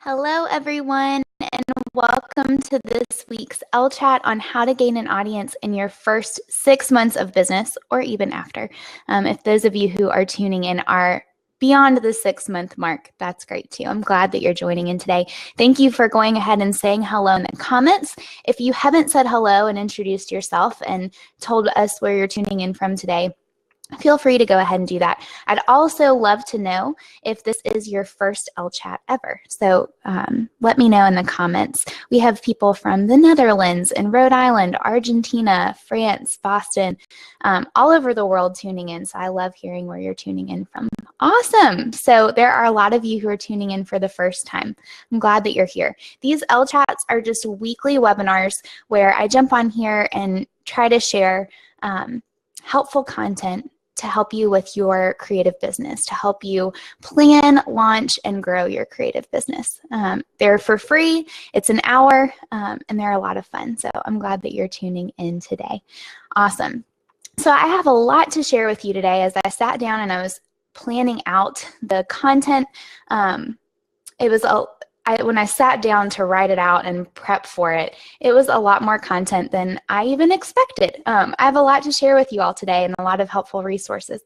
Hello, everyone, and welcome to this week's Ellechat on how to gain an audience in your first 6 months of business or even after. If those of you who are tuning in are beyond the 6-month mark, that's great too. I'm glad that you're joining in today. Thank you for going ahead and saying hello in the comments. If you haven't said hello and introduced yourself and told us where you're tuning in from today, feel free to go ahead and do that. I'd also love to know if this is your first Ellechat ever. So let me know in the comments. We have people from the Netherlands and Rhode Island, Argentina, France, Boston, all over the world tuning in. So I love hearing where you're tuning in from. Awesome. So there are a lot of you who are tuning in for the first time. I'm glad that you're here. These Elechats are just weekly webinars where I jump on here and try to share helpful content to help you with your creative business, to help you plan, launch, and grow your creative business. They're for free, it's an hour, and they're a lot of fun. So I'm glad that you're tuning in today. Awesome. So I have a lot to share with you today. As I sat down and I was planning out the content, when I sat down to write it out and prep for it, it was a lot more content than I even expected. I have a lot to share with you all today and a lot of helpful resources.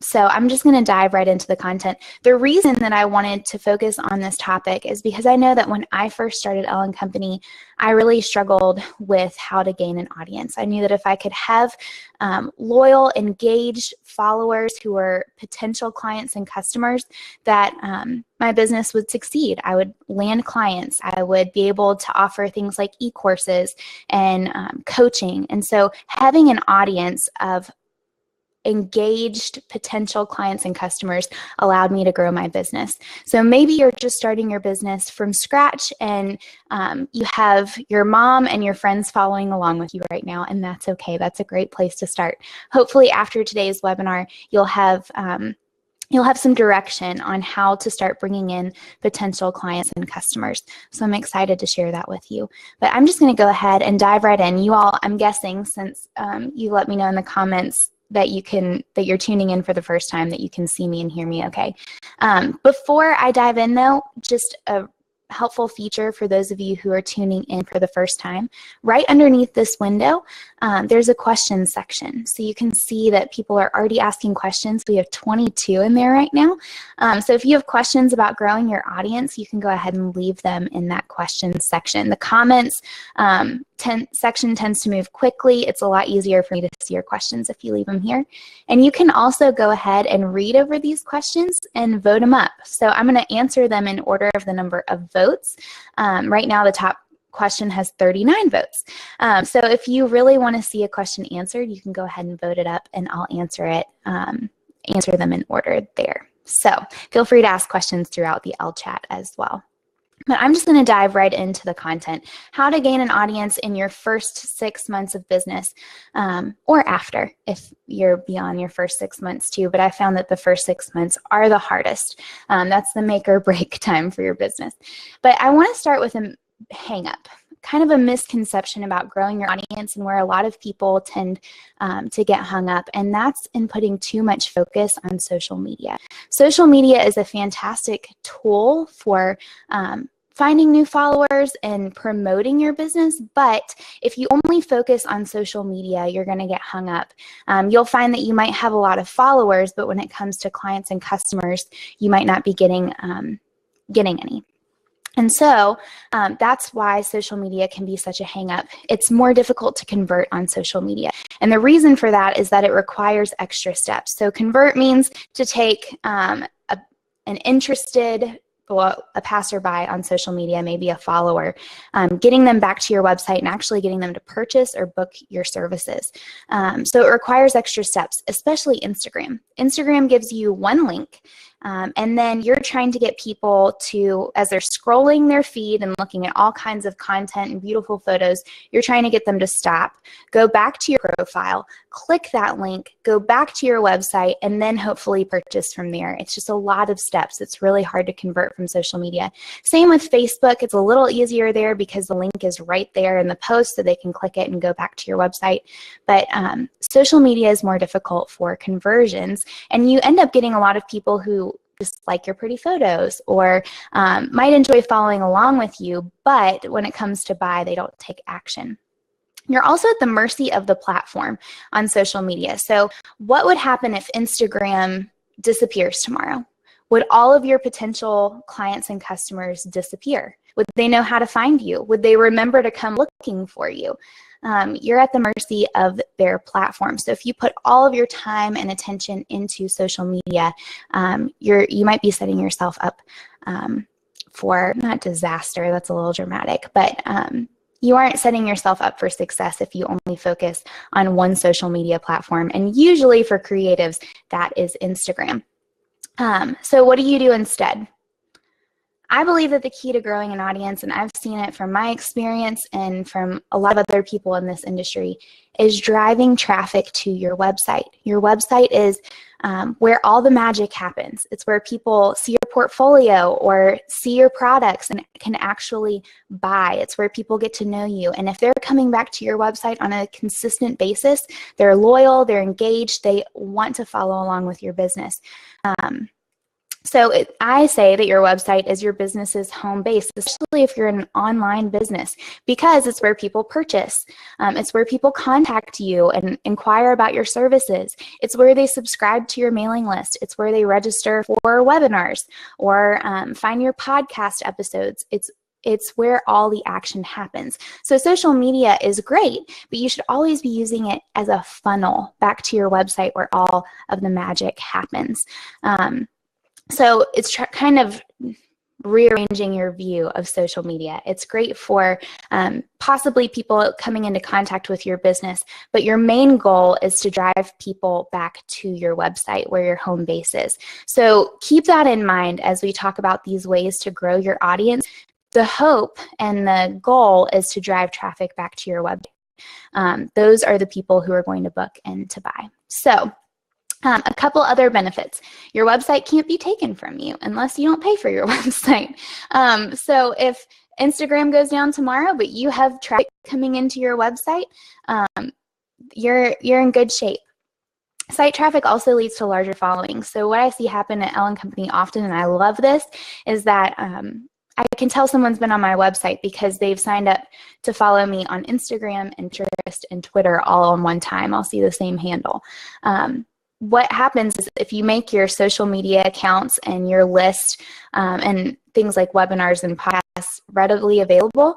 So I'm just going to dive right into the content. The reason that I wanted to focus on this topic is because I know that when I first started Elle & Company, I really struggled with how to gain an audience. I knew that if I could have loyal, engaged followers who were potential clients and customers, that my business would succeed. I would land clients. I would be able to offer things like e-courses and coaching. And so having an audience of engaged potential clients and customers allowed me to grow my business. So maybe you're just starting your business from scratch and you have your mom and your friends following along with you right now, and that's okay. That's a great place to start. Hopefully after today's webinar, you'll have some direction on how to start bringing in potential clients and customers. So I'm excited to share that with you. But I'm just going to go ahead and dive right in. You all, I'm guessing, since you let me know in the comments that you're tuning in for the first time, that you can see me and hear me okay. Before I dive in though, just a helpful feature for those of you who are tuning in for the first time. Right underneath this window, there's a questions section. So you can see that people are already asking questions. We have 22 in there right now. So if you have questions about growing your audience, you can go ahead and leave them in that questions section. The comments section tends to move quickly. It's a lot easier for me to see your questions if you leave them here. And you can also go ahead and read over these questions and vote them up. So I'm going to answer them in order of the number of votes. Right now, the top question has 39 votes. So if you really want to see a question answered, you can go ahead and vote it up and I'll answer them in order there. So feel free to ask questions throughout the Ellechat as well. But I'm just going to dive right into the content. How to gain an audience in your first 6 months of business, or after, if you're beyond your first 6 months too. But I found that the first 6 months are the hardest. That's the make or break time for your business. But I want to start with a hang up. Kind of a misconception about growing your audience and where a lot of people tend to get hung up, and that's in putting too much focus on social media. Social media is a fantastic tool for finding new followers and promoting your business, but if you only focus on social media, you're going to get hung up. You'll find that you might have a lot of followers, but when it comes to clients and customers, you might not be getting any. And so that's why social media can be such a hang-up. It's more difficult to convert on social media. And the reason for that is that it requires extra steps. So convert means to take a passerby on social media, maybe a follower, getting them back to your website and actually getting them to purchase or book your services. So it requires extra steps, especially Instagram. Instagram gives you one link, and then you're trying to get people to, as they're scrolling their feed and looking at all kinds of content and beautiful photos, you're trying to get them to stop, go back to your profile, click that link, go back to your website, and then hopefully purchase from there. It's just a lot of steps. It's really hard to convert from social media. Same with Facebook. It's a little easier there because the link is right there in the post so they can click it and go back to your website. But social media is more difficult for conversions, and you end up getting a lot of people who just like your pretty photos or might enjoy following along with you, but when it comes to buy, they don't take action. You're also at the mercy of the platform on social media. So what would happen if Instagram disappears tomorrow? Would all of your potential clients and customers disappear? Would they know how to find you? Would they remember to come looking for you? You're at the mercy of their platform. So if you put all of your time and attention into social media, you might be setting yourself up for, not disaster, that's a little dramatic, but you aren't setting yourself up for success if you only focus on one social media platform. And usually for creatives, that is Instagram. So what do you do instead? I believe that the key to growing an audience, and I've seen it from my experience and from a lot of other people in this industry, is driving traffic to your website. Your website is where all the magic happens. It's where people see your portfolio or see your products and can actually buy. It's where people get to know you. And if they're coming back to your website on a consistent basis, they're loyal, they're engaged, they want to follow along with your business. So I say that your website is your business's home base, especially if you're an online business, because it's where people purchase. It's where people contact you and inquire about your services. It's where they subscribe to your mailing list. It's where they register for webinars or find your podcast episodes. It's where all the action happens. So social media is great, but you should always be using it as a funnel back to your website where all of the magic happens. So it's kind of rearranging your view of social media. It's great for possibly people coming into contact with your business, but your main goal is to drive people back to your website where your home base is. So keep that in mind as we talk about these ways to grow your audience. The hope and the goal is to drive traffic back to your website. Those are the people who are going to book and to buy. So a couple other benefits. Your website can't be taken from you unless you don't pay for your website. So if Instagram goes down tomorrow, but you have traffic coming into your website, you're in good shape. Site traffic also leads to larger followings. So what I see happen at Ellen Company often, and I love this, is that I can tell someone's been on my website because they've signed up to follow me on Instagram and Pinterest and Twitter all on one time. I'll see the same handle. What happens is if you make your social media accounts and your list and things like webinars and podcasts readily available,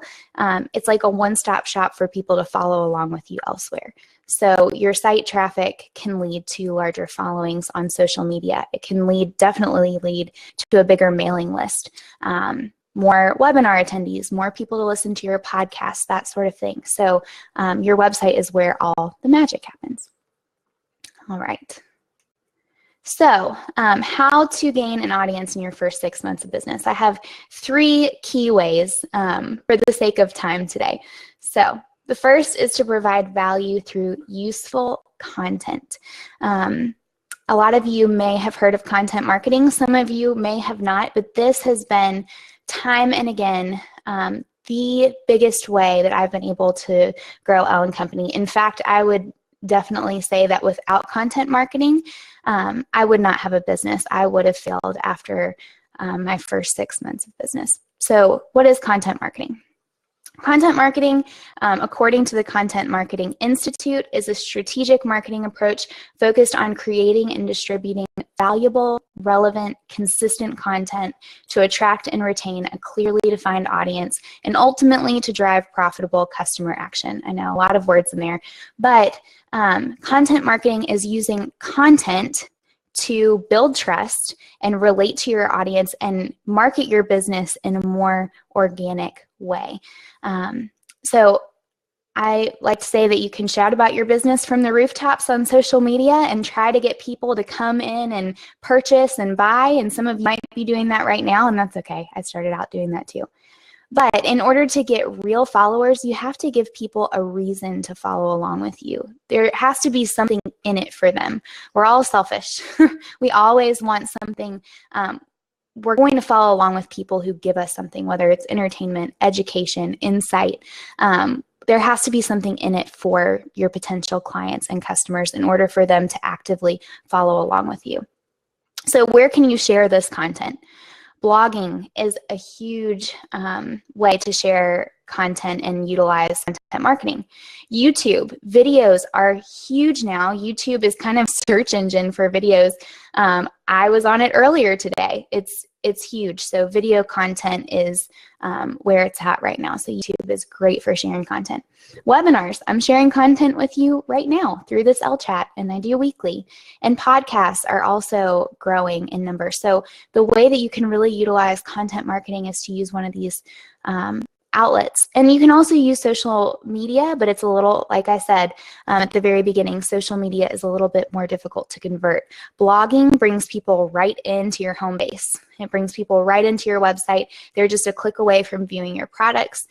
it's like a one-stop shop for people to follow along with you elsewhere. So your site traffic can lead to larger followings on social media. It can definitely lead to a bigger mailing list, more webinar attendees, more people to listen to your podcast, that sort of thing. So your website is where all the magic happens. All right. So how to gain an audience in your first 6 months of business. I have 3 key ways for the sake of time today. So the first is to provide value through useful content. A lot of you may have heard of content marketing. Some of you may have not, but this has been time and again the biggest way that I've been able to grow Ellen Company. In fact, I would definitely say that without content marketing, I would not have a business. I would have failed after my first 6 months of business. So what is content marketing? Content marketing, according to the Content Marketing Institute, is a strategic marketing approach focused on creating and distributing valuable, relevant, consistent content to attract and retain a clearly defined audience and ultimately to drive profitable customer action. I know a lot of words in there, but content marketing is using content to build trust and relate to your audience and market your business in a more organic way. So I like to say that you can shout about your business from the rooftops on social media and try to get people to come in and purchase and buy. And some of you might be doing that right now, and that's okay. I started out doing that too. But in order to get real followers, you have to give people a reason to follow along with you. There has to be something in it for them. We're all selfish. We always want something. We're going to follow along with people who give us something, whether it's entertainment, education, insight. There has to be something in it for your potential clients and customers in order for them to actively follow along with you. So where can you share this content? Blogging is a huge way to share content and utilize content marketing. YouTube videos are huge now. YouTube is kind of search engine for videos. I was on it earlier today. It's huge. So video content is where it's at right now. So YouTube is great for sharing content. Webinars, I'm sharing content with you right now through this Ellechat, and I do weekly. And podcasts are also growing in numbers. So the way that you can really utilize content marketing is to use one of these outlets. And you can also use social media, but it's a little, like I said at the very beginning, social media is a little bit more difficult to convert. Blogging brings people right into your home base. It brings people right into your website. They're just a click away from viewing your products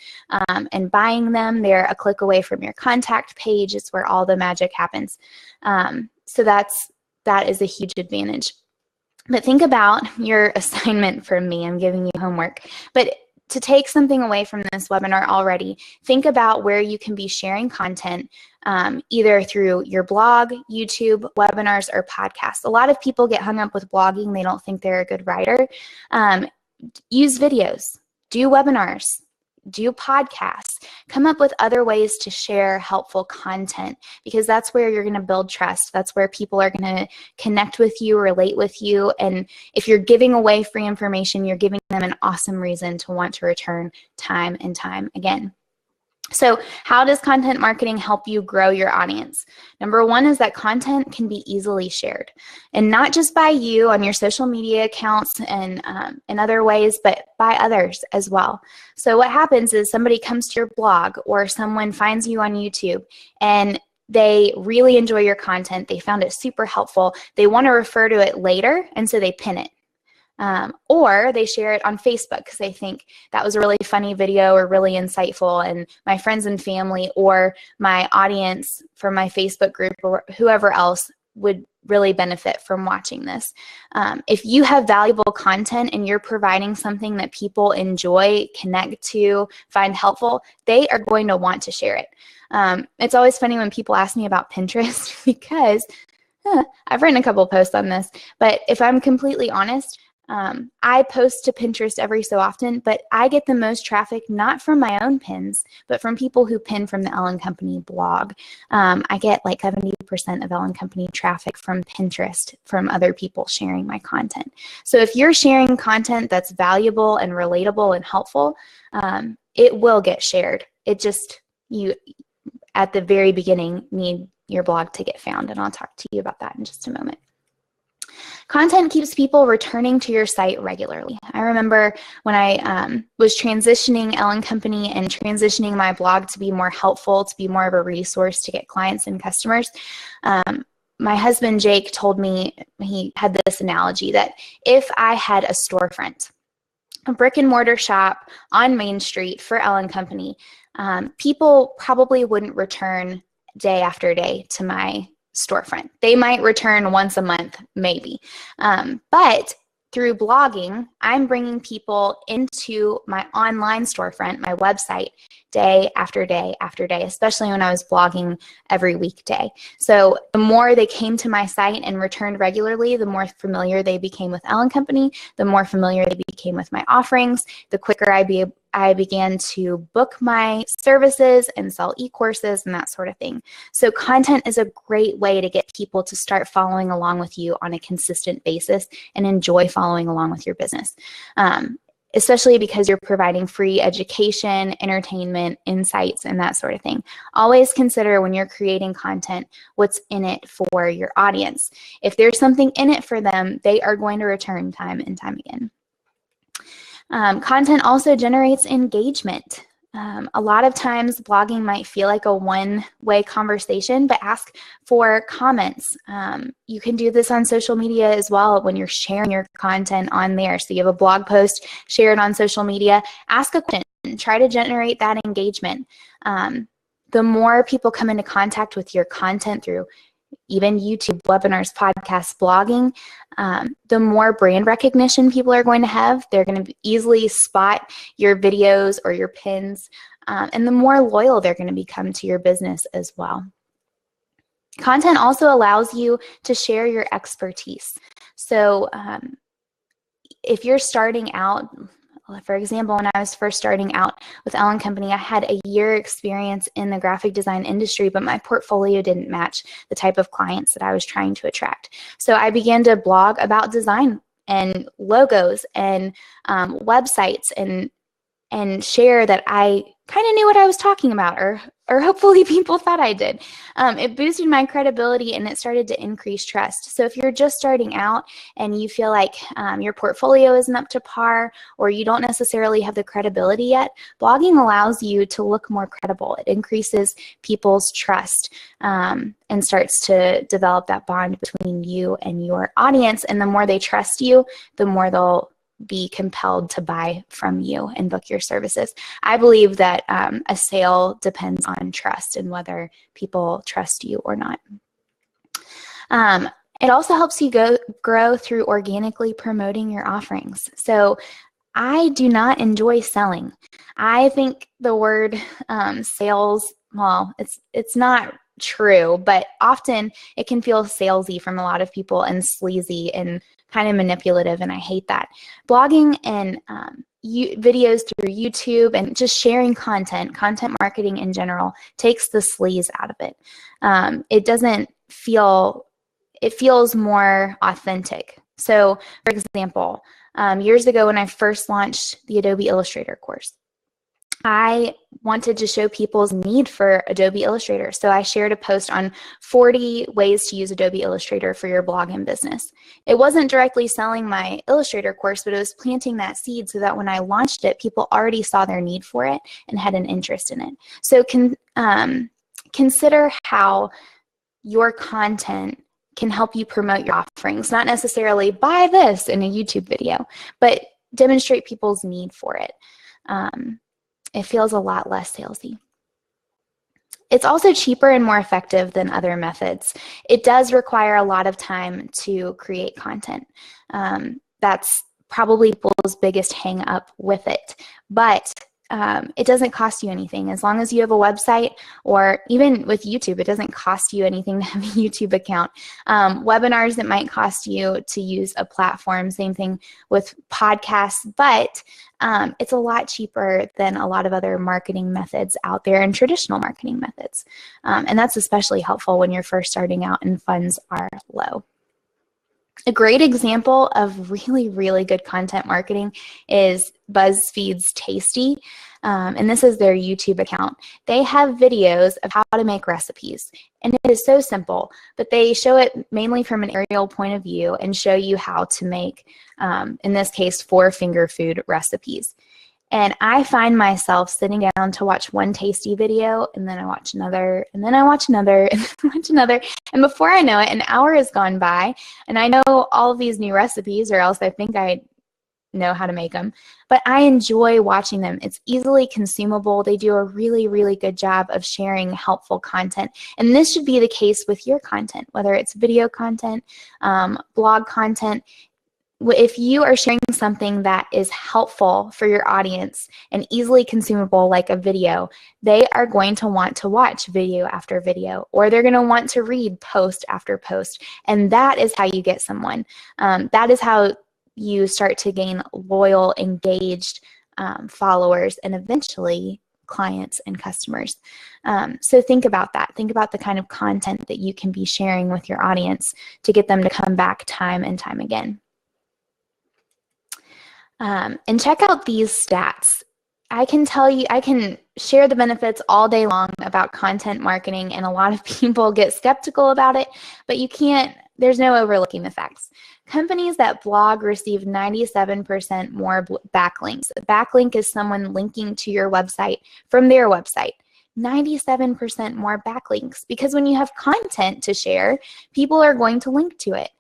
and buying them. They're a click away from your contact page. It's where all the magic happens. So that is a huge advantage. But think about your assignment from me. I'm giving you homework. But to take something away from this webinar already, think about where you can be sharing content either through your blog, YouTube, webinars, or podcasts. A lot of people get hung up with blogging. They don't think they're a good writer. Use videos, do webinars, do podcasts, come up with other ways to share helpful content, because that's where you're going to build trust. That's where people are going to connect with you, relate with you. And if you're giving away free information, you're giving them an awesome reason to want to return time and time again. So how does content marketing help you grow your audience? Number one is that content can be easily shared, and not just by you on your social media accounts and in other ways, but by others as well. So what happens is somebody comes to your blog, or someone finds you on YouTube and they really enjoy your content. They found it super helpful. They want to refer to it later, and so they pin it. Or they share it on Facebook because they think that was a really funny video or really insightful, and my friends and family or my audience from my Facebook group or whoever else would really benefit from watching this. If you have valuable content and you're providing something that people enjoy, connect to, find helpful, they are going to want to share it. It's always funny when people ask me about Pinterest because I've written a couple posts on this, but if I'm completely honest, I post to Pinterest every so often, but I get the most traffic not from my own pins, but from people who pin from the Ellen Company blog. I get like 70% of Ellen Company traffic from Pinterest from other people sharing my content. So if you're sharing content that's valuable and relatable and helpful, it will get shared. It just, you at the very beginning need your blog to get found, and I'll talk to you about that in just a moment. Content keeps people returning to your site regularly. I remember when I was transitioning Ellen Company and transitioning my blog to be more helpful, to be more of a resource to get clients and customers. My husband, Jake, told me, he had this analogy that if I had a storefront, a brick and mortar shop on Main Street for Ellen Company, people probably wouldn't return day after day to my storefront. They might return once a month, maybe. But through blogging, I'm bringing people into my online storefront, my website, day after day after day, especially when I was blogging every weekday. So the more they came to my site and returned regularly, the more familiar they became with Ellen Company, the more familiar they became with my offerings, the quicker I began to book my services and sell e-courses and that sort of thing. So content is a great way to get people to start following along with you on a consistent basis and enjoy following along with your business. Especially because you're providing free education, entertainment, insights, and that sort of thing. Always consider when you're creating content, what's in it for your audience. If there's something in it for them, they are going to return time and time again. Content also generates engagement. A lot of times blogging might feel like a one-way conversation, but ask for comments. You can do this on social media as well when you're sharing your content on there. So you have a blog post, share it on social media, ask a question, try to generate that engagement. The more people come into contact with your content through even YouTube, webinars, podcasts, blogging, the more brand recognition people are going to have. They're going to easily spot your videos or your pins, and the more loyal they're going to become to your business as well. Content also allows you to share your expertise. So if you're starting out, for example, when I was first starting out with Ellen Company, I had a year experience in the graphic design industry, but my portfolio didn't match the type of clients that I was trying to attract. So I began to blog about design and logos and websites and share that I kind of knew what I was talking about, or hopefully people thought I did. It boosted my credibility and it started to increase trust. So if you're just starting out and you feel like your portfolio isn't up to par, or you don't necessarily have the credibility yet, blogging allows you to look more credible. It increases people's trust and starts to develop that bond between you and your audience. And the more they trust you, the more they'll be compelled to buy from you and book your services. I believe that a sale depends on trust and whether people trust you or not. It also helps you grow through organically promoting your offerings. So I do not enjoy selling. I think the word sales, well, it's not true, but often it can feel salesy from a lot of people and sleazy and kind of manipulative, and I hate that. Blogging and videos through YouTube and just sharing content marketing in general, takes the sleaze out of it. It feels more authentic. So, for example, years ago when I first launched the Adobe Illustrator course, I wanted to show people's need for Adobe Illustrator. So I shared a post on 40 ways to use Adobe Illustrator for your blog and business. It wasn't directly selling my Illustrator course, but it was planting that seed so that when I launched it, people already saw their need for it and had an interest in it. So consider how your content can help you promote your offerings, not necessarily buy this in a YouTube video, but demonstrate people's need for it. It feels a lot less salesy. It's also cheaper and more effective than other methods. It does require a lot of time to create content. That's probably people's biggest hang up with it. But it doesn't cost you anything. As long as you have a website, or even with YouTube, it doesn't cost you anything to have a YouTube account. Webinars, it might cost you to use a platform. Same thing with podcasts, but it's a lot cheaper than a lot of other marketing methods out there and traditional marketing methods. And that's especially helpful when you're first starting out and funds are low. A great example of really, really good content marketing is BuzzFeed's Tasty, and this is their YouTube account. They have videos of how to make recipes, and it is so simple, but they show it mainly from an aerial point of view and show you how to make, in this case, 4-finger food recipes. And I find myself sitting down to watch one Tasty video, and then I watch another, and then I watch another, and then I watch another. And before I know it, an hour has gone by, and I know all of these new recipes, or else I think I know how to make them. But I enjoy watching them. It's easily consumable. They do a really, really good job of sharing helpful content. And this should be the case with your content, whether it's video content, blog content. If you are sharing something that is helpful for your audience and easily consumable like a video, they are going to want to watch video after video, or they're going to want to read post after post. And that is how you get someone. That is how you start to gain loyal, engaged followers and eventually clients and customers. So think about that. Think about the kind of content that you can be sharing with your audience to get them to come back time and time again. And check out these stats. I can tell you, I can share the benefits all day long about content marketing, and a lot of people get skeptical about it, but you can't, there's no overlooking the facts. Companies that blog receive 97% more backlinks. A backlink is someone linking to your website from their website. 97% more backlinks, because when you have content to share, people are going to link to it.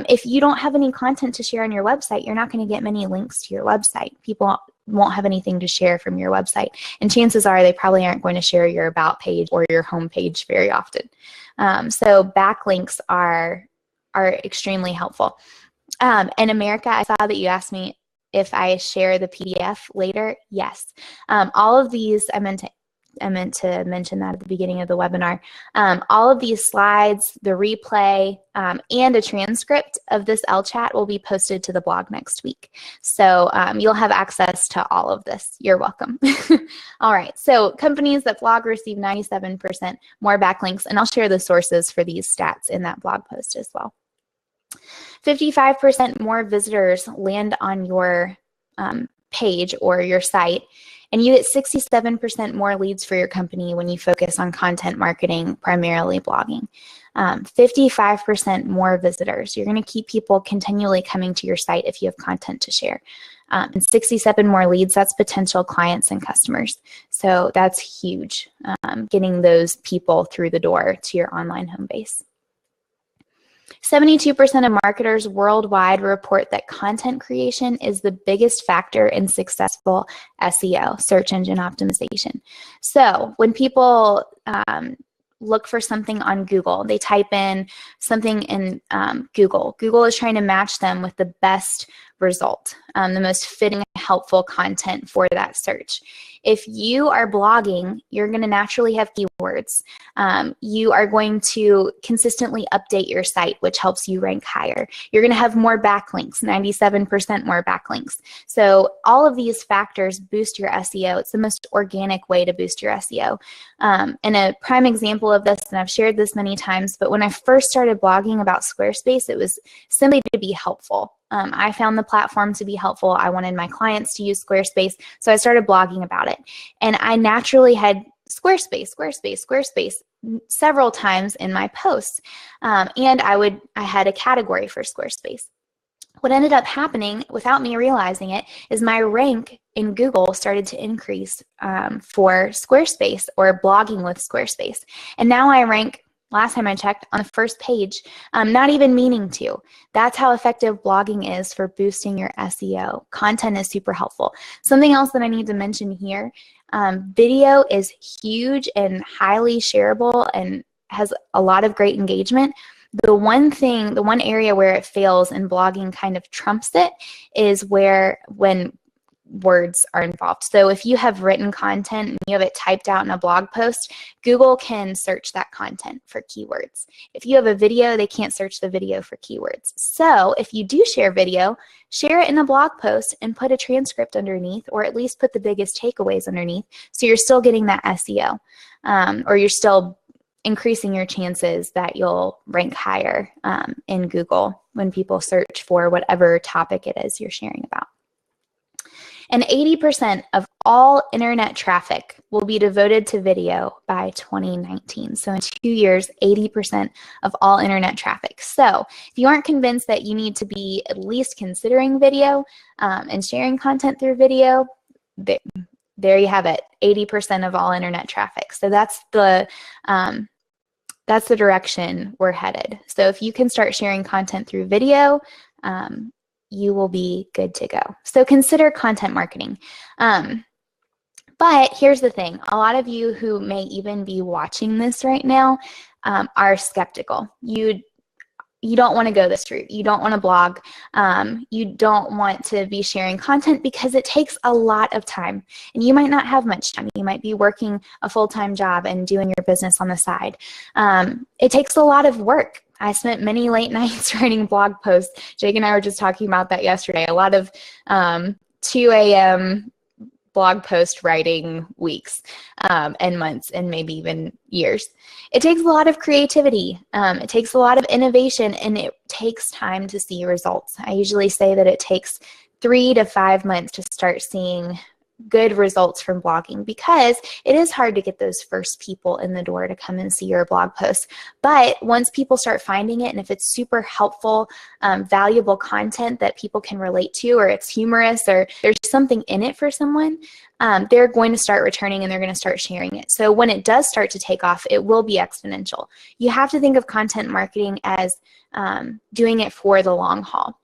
If you don't have any content to share on your website, you're not going to get many links to your website. People won't have anything to share from your website. And chances are they probably aren't going to share your about page or your home page very often. So backlinks are extremely helpful. In America, I saw that you asked me if I share the PDF later. Yes. All of these, I meant to I meant to mention that at the beginning of the webinar. All of these slides, the replay, and a transcript of this Ellechat will be posted to the blog next week. So you'll have access to all of this. You're welcome. All right, so companies that blog receive 97% more backlinks, and I'll share the sources for these stats in that blog post as well. 55% more visitors land on your page or your site, and you get 67% more leads for your company when you focus on content marketing, primarily blogging. 55% more visitors. You're going to keep people continually coming to your site if you have content to share. And 67 more leads, that's potential clients and customers. So that's huge, getting those people through the door to your online home base. 72% of marketers worldwide report that content creation is the biggest factor in successful SEO, search engine optimization. So when people look for something on Google, they type in something in Google. Google is trying to match them with the best result, the most fitting, helpful content for that search. If you are blogging, you're going to naturally have keywords. You are going to consistently update your site, which helps you rank higher. You're going to have more backlinks, 97% more backlinks. So all of these factors boost your SEO. It's the most organic way to boost your SEO. And a prime example of this, and I've shared this many times, but when I first started blogging about Squarespace, it was simply to be helpful. I found the platform to be helpful. I wanted my clients to use Squarespace, so I started blogging about it. And I naturally had Squarespace several times in my posts. And I had a category for Squarespace. What ended up happening, without me realizing it, is my rank in Google started to increase for Squarespace or blogging with Squarespace. And now I rank, last time I checked, on the first page, not even meaning to. That's how effective blogging is for boosting your SEO. Content is super helpful. Something else that I need to mention here, video is huge and highly shareable and has a lot of great engagement. The one area where it fails and blogging kind of trumps it is when words are involved. So if you have written content and you have it typed out in a blog post, Google can search that content for keywords. If you have a video, they can't search the video for keywords. So if you do share video, share it in a blog post and put a transcript underneath, or at least put the biggest takeaways underneath, so you're still getting that SEO, or you're still increasing your chances that you'll rank higher in Google when people search for whatever topic it is you're sharing about. And 80% of all internet traffic will be devoted to video by 2019. So in 2 years, 80% of all internet traffic. So if you aren't convinced that you need to be at least considering video and sharing content through video, there you have it, 80% of all internet traffic. So that's the direction we're headed. So if you can start sharing content through video, you will be good to go. So consider content marketing. But here's the thing. A lot of you who may even be watching this right now are skeptical. You don't want to go this route. You don't want to blog. You don't want to be sharing content because it takes a lot of time. And you might not have much time. You might be working a full-time job and doing your business on the side. It takes a lot of work. I spent many late nights writing blog posts. Jake and I were just talking about that yesterday. A lot of 2 a.m. blog post writing weeks and months and maybe even years. It takes a lot of creativity. It takes a lot of innovation, and it takes time to see results. I usually say that it takes 3 to 5 months to start seeing good results from blogging, because it is hard to get those first people in the door to come and see your blog posts. But once people start finding it, and if it's super helpful, valuable content that people can relate to, or it's humorous, or there's something in it for someone, they're going to start returning and they're going to start sharing it. So when it does start to take off, it will be exponential. You have to think of content marketing as doing it for the long haul.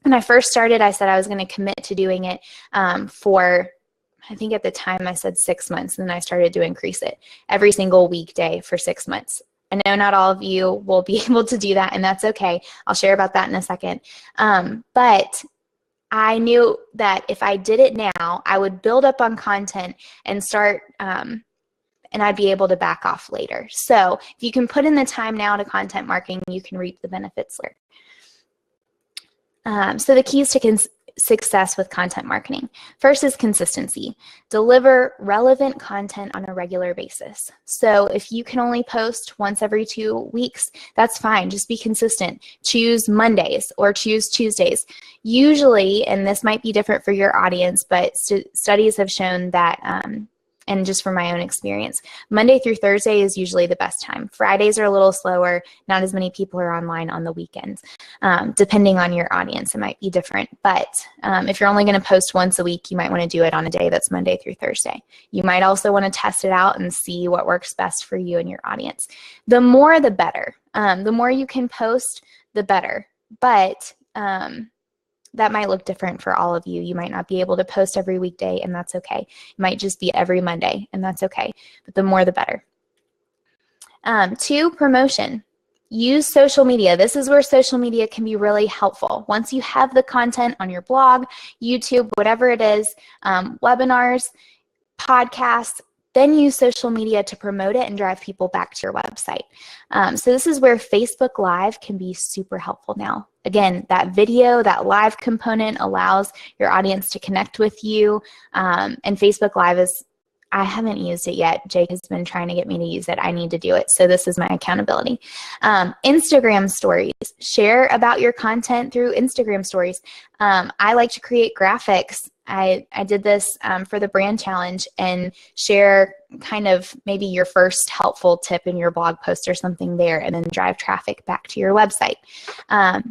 When I first started, I said I was going to commit to doing it for, I think at the time I said 6 months, and then I started to increase it every single weekday for 6 months. I know not all of you will be able to do that, and that's okay. I'll share about that in a second. But I knew that if I did it now, I would build up on content and start and I'd be able to back off later. So if you can put in the time now to content marketing, you can reap the benefits later. So the keys to success with content marketing. First is consistency. Deliver relevant content on a regular basis. So if you can only post once every 2 weeks, that's fine. Just be consistent. Choose Mondays or choose Tuesdays. Usually, and this might be different for your audience, but studies have shown that and just from my own experience, Monday through Thursday is usually the best time. Fridays are a little slower. Not as many people are online on the weekends. Depending on your audience, it might be different. But if you're only going to post once a week, you might want to do it on a day that's Monday through Thursday. You might also want to test it out and see what works best for you and your audience. The more, the better. The more you can post, the better. But that might look different for all of you. You might not be able to post every weekday, and that's okay. It might just be every Monday, and that's okay. But the more, the better. 2, promotion. Use social media. This is where social media can be really helpful. Once you have the content on your blog, YouTube, whatever it is, webinars, podcasts, then use social media to promote it and drive people back to your website. So this is where Facebook Live can be super helpful now. Again, that video, that live component allows your audience to connect with you. And Facebook Live is, I haven't used it yet. Jake has been trying to get me to use it. I need to do it. So this is my accountability. Instagram stories. Share about your content through Instagram stories. I like to create graphics. I did this for the brand challenge and share kind of maybe your first helpful tip in your blog post or something there, and then drive traffic back to your website.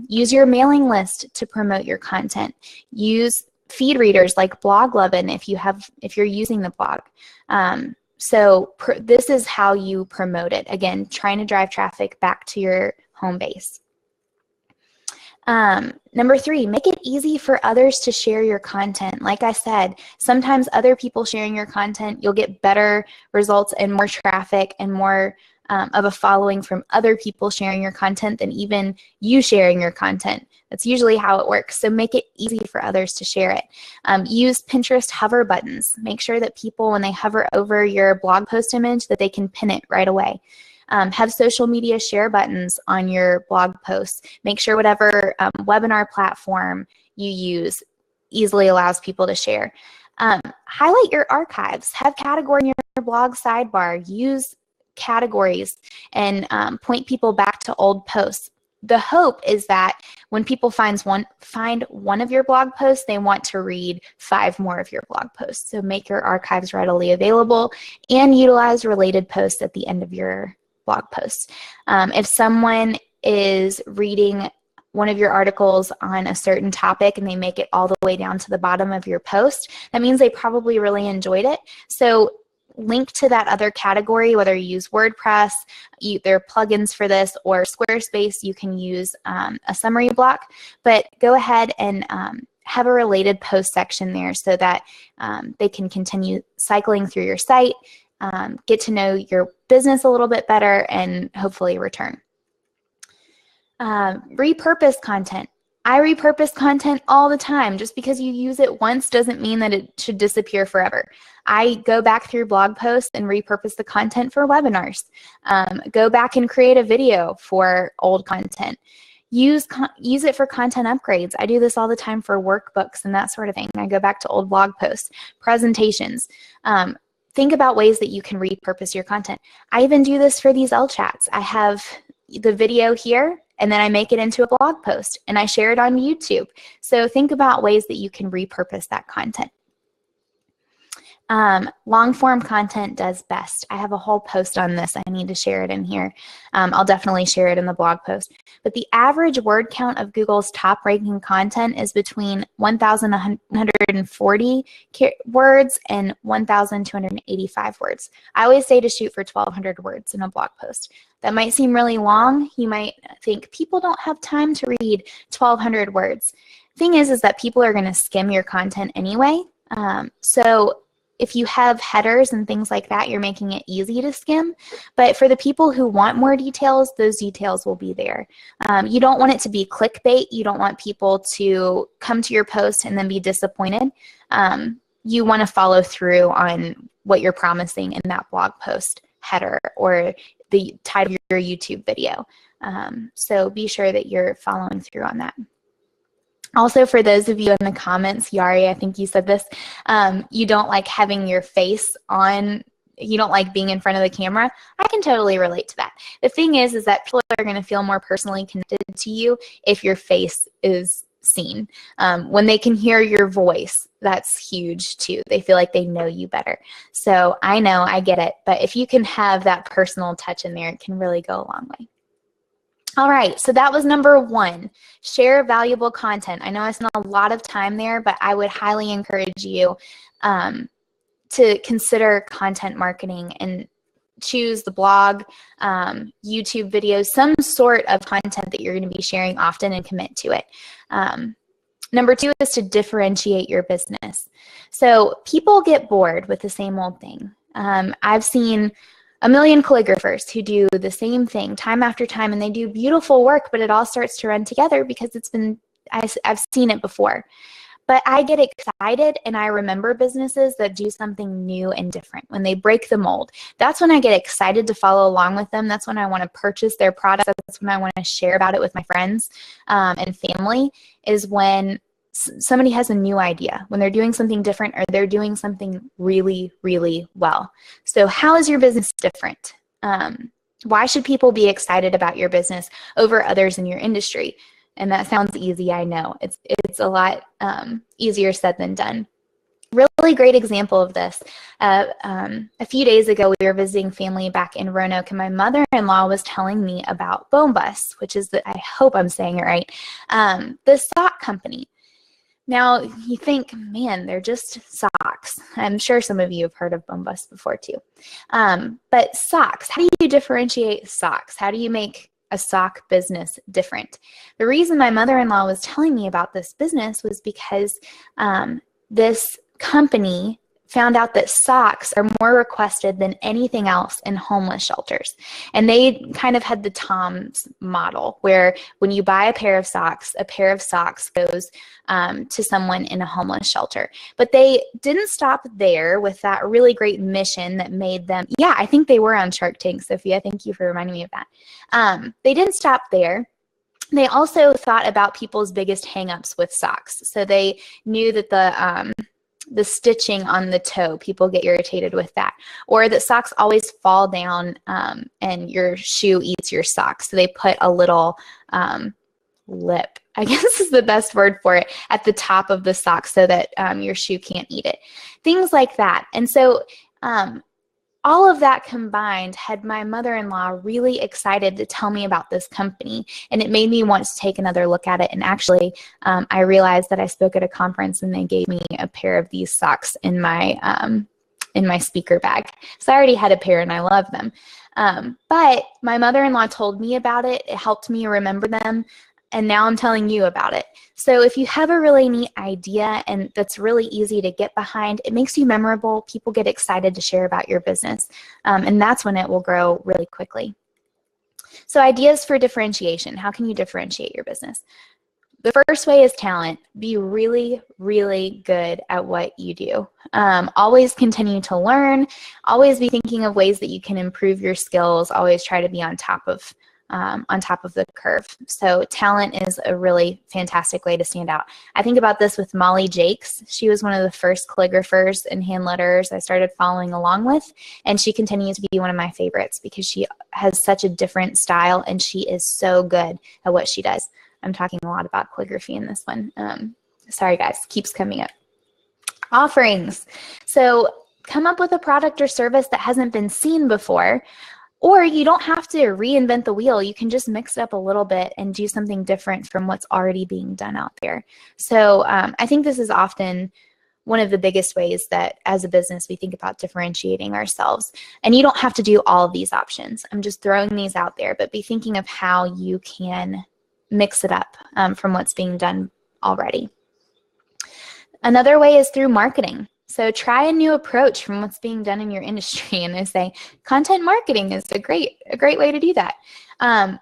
Use your mailing list to promote your content. Use feed readers like Bloglovin if you're using the blog. This is how you promote it. Again, trying to drive traffic back to your home base. Number 3, make it easy for others to share your content. Like I said, sometimes other people sharing your content, you'll get better results and more traffic and more of a following from other people sharing your content than even you sharing your content. That's usually how it works. So make it easy for others to share it. Use Pinterest hover buttons. Make sure that people, when they hover over your blog post image, that they can pin it right away. Have social media share buttons on your blog posts. Make sure whatever webinar platform you use easily allows people to share. Highlight your archives. Have category in your blog sidebar. Use categories and point people back to old posts. The hope is that when people find one of your blog posts, they want to read 5 more of your blog posts. So make your archives readily available and utilize related posts at the end of your blog posts. If someone is reading one of your articles on a certain topic and they make it all the way down to the bottom of your post, that means they probably really enjoyed it. So link to that other category, whether you use WordPress, there are plugins for this, or Squarespace, you can use a summary block, but go ahead and have a related post section there so that they can continue cycling through your site, get to know your business a little bit better, and hopefully return. Repurpose content. I repurpose content all the time. Just because you use it once doesn't mean that it should disappear forever. I go back through blog posts and repurpose the content for webinars. Go back and create a video for old content. Use it for content upgrades. I do this all the time for workbooks and that sort of thing. I go back to old blog posts, presentations. Think about ways that you can repurpose your content. I even do this for these Ellechat. I have the video here, and then I make it into a blog post, and I share it on YouTube. So think about ways that you can repurpose that content. Long form content does best. I have a whole post on this. I need to share it in here. I'll definitely share it in the blog post. But the average word count of Google's top ranking content is between 1,140 words and 1,285 words. I always say to shoot for 1,200 words in a blog post. That might seem really long. You might think people don't have time to read 1,200 words. Thing is that people are going to skim your content anyway. So if you have headers and things like that, you're making it easy to skim. But for the people who want more details, those details will be there. You don't want it to be clickbait. You don't want people to come to your post and then be disappointed. You want to follow through on what you're promising in that blog post header or the title of your YouTube video. So be sure that you're following through on that. Also, for those of you in the comments, Yari, I think you said this, you don't like having your face on, you don't like being in front of the camera. I can totally relate to that. The thing is that people are going to feel more personally connected to you if your face is seen. When they can hear your voice, that's huge too. They feel like they know you better. So I know, I get it, but if you can have that personal touch in there, it can really go a long way. All right, so that was number 1, share valuable content. I know I spent a lot of time there, but I would highly encourage you to consider content marketing and choose the blog, YouTube videos, some sort of content that you're going to be sharing often and commit to it. Number 2 is to differentiate your business. So people get bored with the same old thing. I've seen a million calligraphers who do the same thing time after time, and they do beautiful work, but it all starts to run together because I've seen it before. But I get excited and I remember businesses that do something new and different. When they break the mold, that's when I get excited to follow along with them. That's when I want to purchase their products. That's when I want to share about it with my friends and family, is when somebody has a new idea, when they're doing something different or they're doing something really, really well. So how is your business different? Why should people be excited about your business over others in your industry? And that sounds easy, I know. It's a lot easier said than done. Really great example of this. A few days ago, we were visiting family back in Roanoke, and my mother-in-law was telling me about Bombus, which is I hope I'm saying it right, the sock company. Now, you think, man, they're just socks. I'm sure some of you have heard of Bombus before too. But socks, how do you differentiate socks? How do you make a sock business different? The reason my mother-in-law was telling me about this business was because this company found out that socks are more requested than anything else in homeless shelters. And they kind of had the TOMS model, where when you buy a pair of socks goes to someone in a homeless shelter. But they didn't stop there with that really great mission that made them, yeah, I think they were on Shark Tank, Sophia. Thank you for reminding me of that. They didn't stop there. They also thought about people's biggest hangups with socks. So they knew that the stitching on the toe, people get irritated with that, or that socks always fall down and your shoe eats your socks. So they put a little lip, I guess is the best word for it, at the top of the sock so that your shoe can't eat it. Things like that. And so all of that combined had my mother-in-law really excited to tell me about this company, and it made me want to take another look at it. And actually, I realized that I spoke at a conference and they gave me a pair of these socks in my speaker bag. So I already had a pair and I love them. But my mother-in-law told me about it. It helped me remember them. And now I'm telling you about it. So if you have a really neat idea and that's really easy to get behind, it makes you memorable. People get excited to share about your business. And that's when it will grow really quickly. So ideas for differentiation. How can you differentiate your business? The first way is talent. Be really, really good at what you do. Always continue to learn. Always be thinking of ways that you can improve your skills. Always try to be on top of the curve. So talent is a really fantastic way to stand out. I think about this with Molly Jakes. She was one of the first calligraphers and hand letters I started following along with, and she continues to be one of my favorites because she has such a different style and she is so good at what she does. I'm talking a lot about calligraphy in this one. Sorry guys, keeps coming up. Offerings. So come up with a product or service that hasn't been seen before. Or you don't have to reinvent the wheel. You can just mix it up a little bit and do something different from what's already being done out there. So I think this is often one of the biggest ways that as a business we think about differentiating ourselves. And you don't have to do all of these options. I'm just throwing these out there, but be thinking of how you can mix it up from what's being done already. Another way is through marketing. So try a new approach from what's being done in your industry, and I say content marketing is a great way to do that.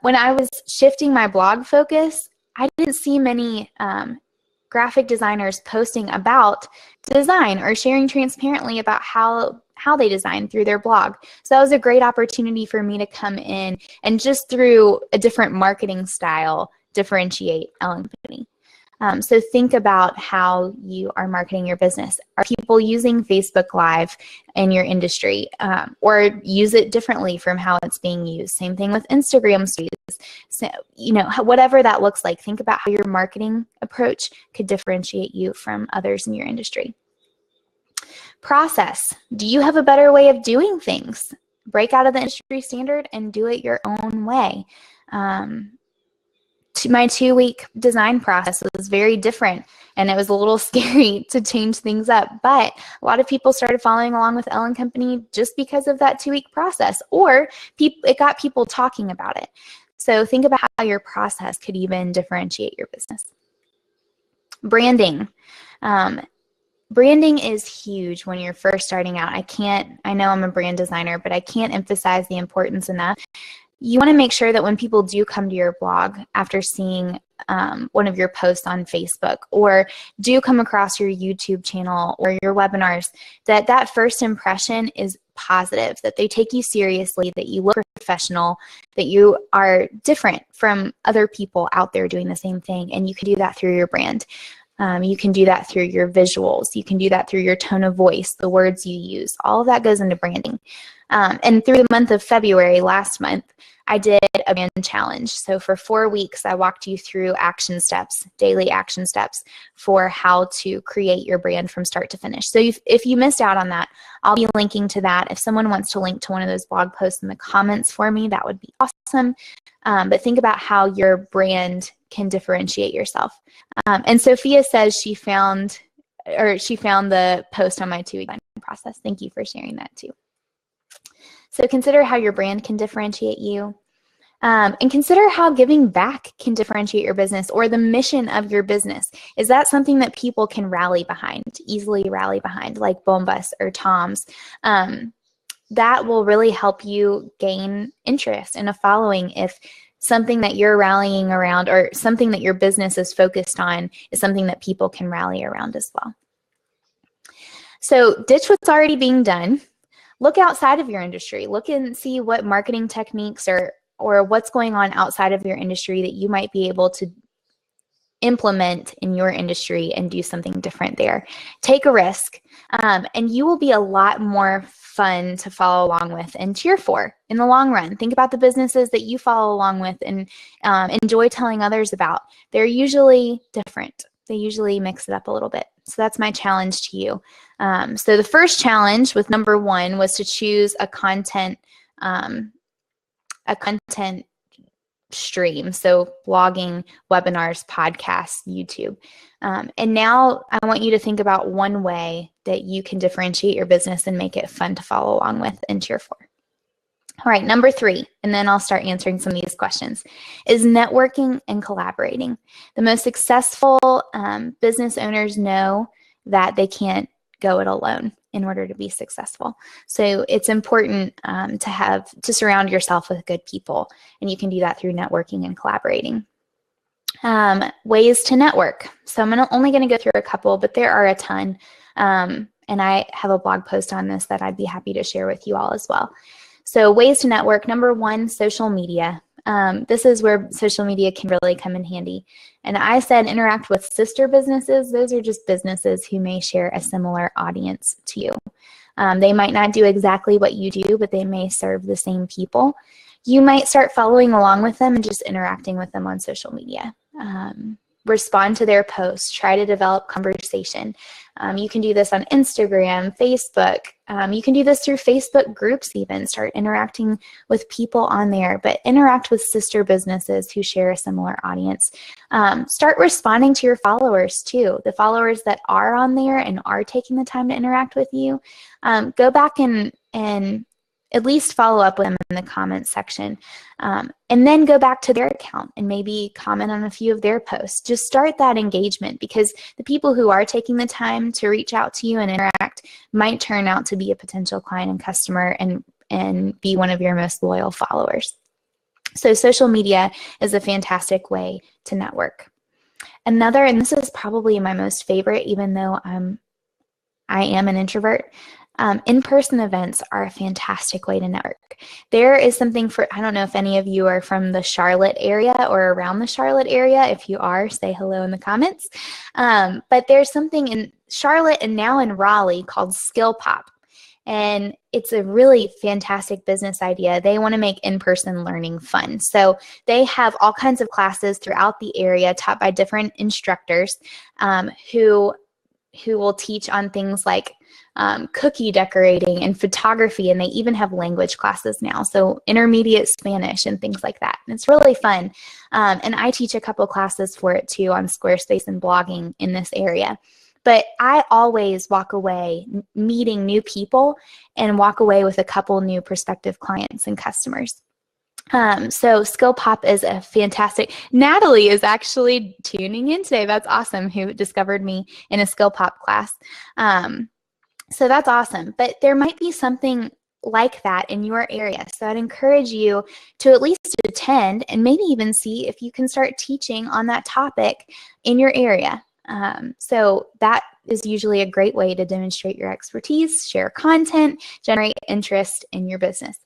When I was shifting my blog focus, I didn't see many graphic designers posting about design or sharing transparently about how how they design through their blog. So that was a great opportunity for me to come in and just through a different marketing style, differentiate Ellen Company. So think about how you are marketing your business. Are people using Facebook Live in your industry, or use it differently from how it's being used? Same thing with Instagram stories. So, whatever that looks like, think about how your marketing approach could differentiate you from others in your industry. Process. Do you have a better way of doing things? Break out of the industry standard and do it your own way. My 2-week design process was very different, and it was a little scary to change things up, but a lot of people started following along with Ellen Company just because of that 2-week process, or it got people talking about it. So think about how your process could even differentiate your business. Branding. Branding is huge when you're first starting out. I know I'm a brand designer, but I can't emphasize the importance enough. You want to make sure that when people do come to your blog after seeing one of your posts on Facebook, or do come across your YouTube channel or your webinars, that first impression is positive, that they take you seriously, that you look professional, that you are different from other people out there doing the same thing. And you can do that through your brand. You can do that through your visuals. You can do that through your tone of voice, the words you use. All of that goes into branding. And through the month of February, last month, I did a brand challenge. So for 4 weeks, I walked you through action steps, daily action steps for how to create your brand from start to finish. So if you missed out on that, I'll be linking to that. If someone wants to link to one of those blog posts in the comments for me, that would be awesome. But think about how your brand can differentiate yourself. And Sophia says she found the post on my 2-week process. Thank you for sharing that too. So consider how your brand can differentiate you. And consider how giving back can differentiate your business, or the mission of your business. Is that something that people can easily rally behind, like Bombas or Tom's? That will really help you gain interest and a following if something that you're rallying around, or something that your business is focused on, is something that people can rally around as well. So ditch what's already being done. Look outside of your industry. Look and see what marketing techniques or what's going on outside of your industry that you might be able to implement in your industry and do something different there. Take a risk, and you will be a lot more fun to follow along with and cheer for in the long run. Think about the businesses that you follow along with and enjoy telling others about. They're usually different. They usually mix it up a little bit. So that's my challenge to you. So the first challenge with number 1 was to choose a content stream. So blogging, webinars, podcasts, YouTube. And now I want you to think about one way that you can differentiate your business and make it fun to follow along with and cheer for. All right, number 3, and then I'll start answering some of these questions, is networking and collaborating. The most successful business owners know that they can't go it alone in order to be successful. So it's important to surround yourself with good people, and you can do that through networking and collaborating. Ways to network. So I'm only going to go through a couple, but there are a ton, and I have a blog post on this that I'd be happy to share with you all as well. So ways to network. Number 1, social media. This is where social media can really come in handy. And I said interact with sister businesses. Those are just businesses who may share a similar audience to you. They might not do exactly what you do, but they may serve the same people. You might start following along with them and just interacting with them on social media. Respond to their posts. Try to develop conversation. You can do this on Instagram, Facebook. You can do this through Facebook groups even. Start interacting with people on there, but interact with sister businesses who share a similar audience. Start responding to your followers too. The followers that are on there and are taking the time to interact with you, go back and at least follow up with them in the comments section. And then go back to their account and maybe comment on a few of their posts. Just start that engagement, because the people who are taking the time to reach out to you and interact might turn out to be a potential client and customer and be one of your most loyal followers. So social media is a fantastic way to network. Another, and this is probably my most favorite, even though I am an introvert, In-person events are a fantastic way to network. There is something for, I don't know if any of you are from the Charlotte area or around the Charlotte area. If you are, say hello in the comments. But there's something in Charlotte and now in Raleigh called Skill Pop. And it's a really fantastic business idea. They want to make in-person learning fun. So they have all kinds of classes throughout the area taught by different instructors who will teach on things like cookie decorating and photography, and they even have language classes now, so intermediate Spanish and things like that. And it's really fun. And I teach a couple classes for it too on Squarespace and blogging in this area. But I always walk away meeting new people and walk away with a couple new prospective clients and customers. So Skill Pop is a fantastic, Natalie is actually tuning in today. That's awesome, who discovered me in a Skill Pop class. So that's awesome, but there might be something like that in your area. So I'd encourage you to at least attend and maybe even see if you can start teaching on that topic in your area. So that is usually a great way to demonstrate your expertise, share content, generate interest in your business.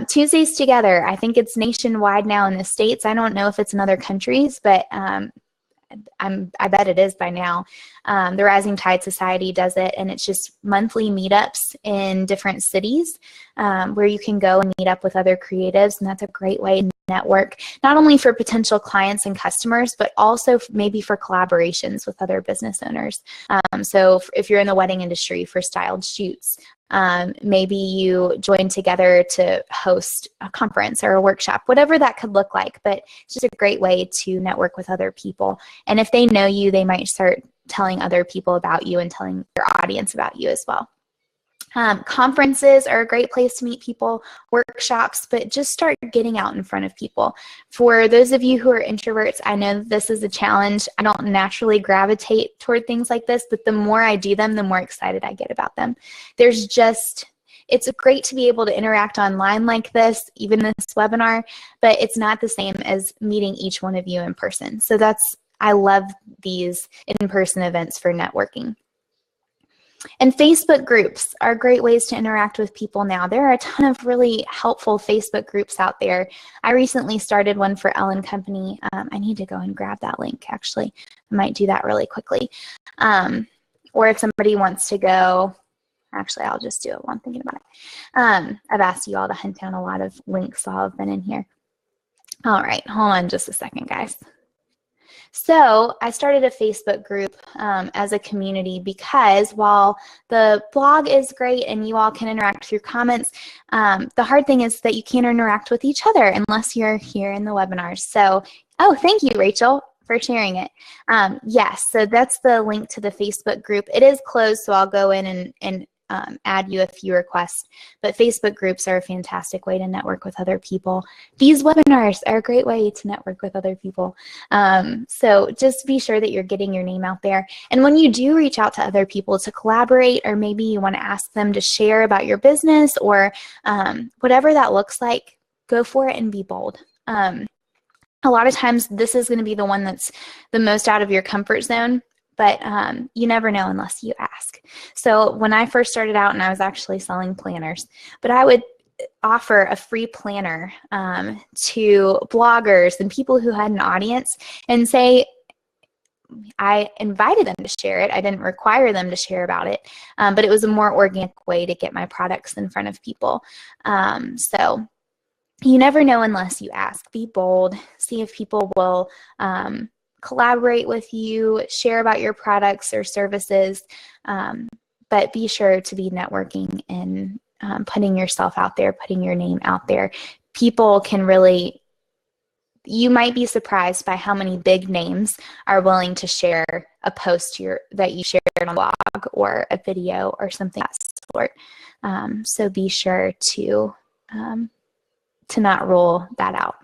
Tuesdays Together, I think it's nationwide now in the States. I don't know if it's in other countries, but I bet it is by now. The Rising Tide Society does it, and it's just monthly meetups in different cities where you can go and meet up with other creatives, and that's a great way to network, not only for potential clients and customers, but also maybe for collaborations with other business owners. So if you're in the wedding industry, for styled shoots, maybe you join together to host a conference or a workshop, whatever that could look like. But it's just a great way to network with other people. And if they know you, they might start telling other people about you and telling your audience about you as well. Conferences are a great place to meet people, workshops, but just start getting out in front of people. For those of you who are introverts, I know this is a challenge. I don't naturally gravitate toward things like this, but the more I do them, the more excited I get about them. It's great to be able to interact online like this, even this webinar, but it's not the same as meeting each one of you in person. So I love these in-person events for networking. And Facebook groups are great ways to interact with people now. There are a ton of really helpful Facebook groups out there. I recently started one for Ellen Company. I need to go and grab that link, actually. I might do that really quickly. Or if somebody wants to go, actually, I'll just do it while I'm thinking about it. I've asked you all to hunt down a lot of links while I've been in here. All right, hold on just a second, guys. So I started a Facebook group as a community because while the blog is great and you all can interact through comments, the hard thing is that you can't interact with each other unless you're here in the webinars. So, oh, thank you, Rachel, for sharing it. Yes, so that's the link to the Facebook group. It is closed, so I'll go in and add you a few requests. But Facebook groups are a fantastic way to network with other people. These webinars are a great way to network with other people. So just be sure that you're getting your name out there. And when you do reach out to other people to collaborate, or maybe you want to ask them to share about your business, or whatever that looks like, go for it and be bold. A lot of times this is going to be the one that's the most out of your comfort zone. But you never know unless you ask. So when I first started out, and I was actually selling planners, but I would offer a free planner to bloggers and people who had an audience, and say, I invited them to share it. I didn't require them to share about it, but it was a more organic way to get my products in front of people. So you never know unless you ask. Be bold. See if people will collaborate with you, share about your products or services, but be sure to be networking and putting yourself out there, putting your name out there. People can really, you might be surprised by how many big names are willing to share a post that you shared on a blog or a video or something of that sort. So be sure to not rule that out.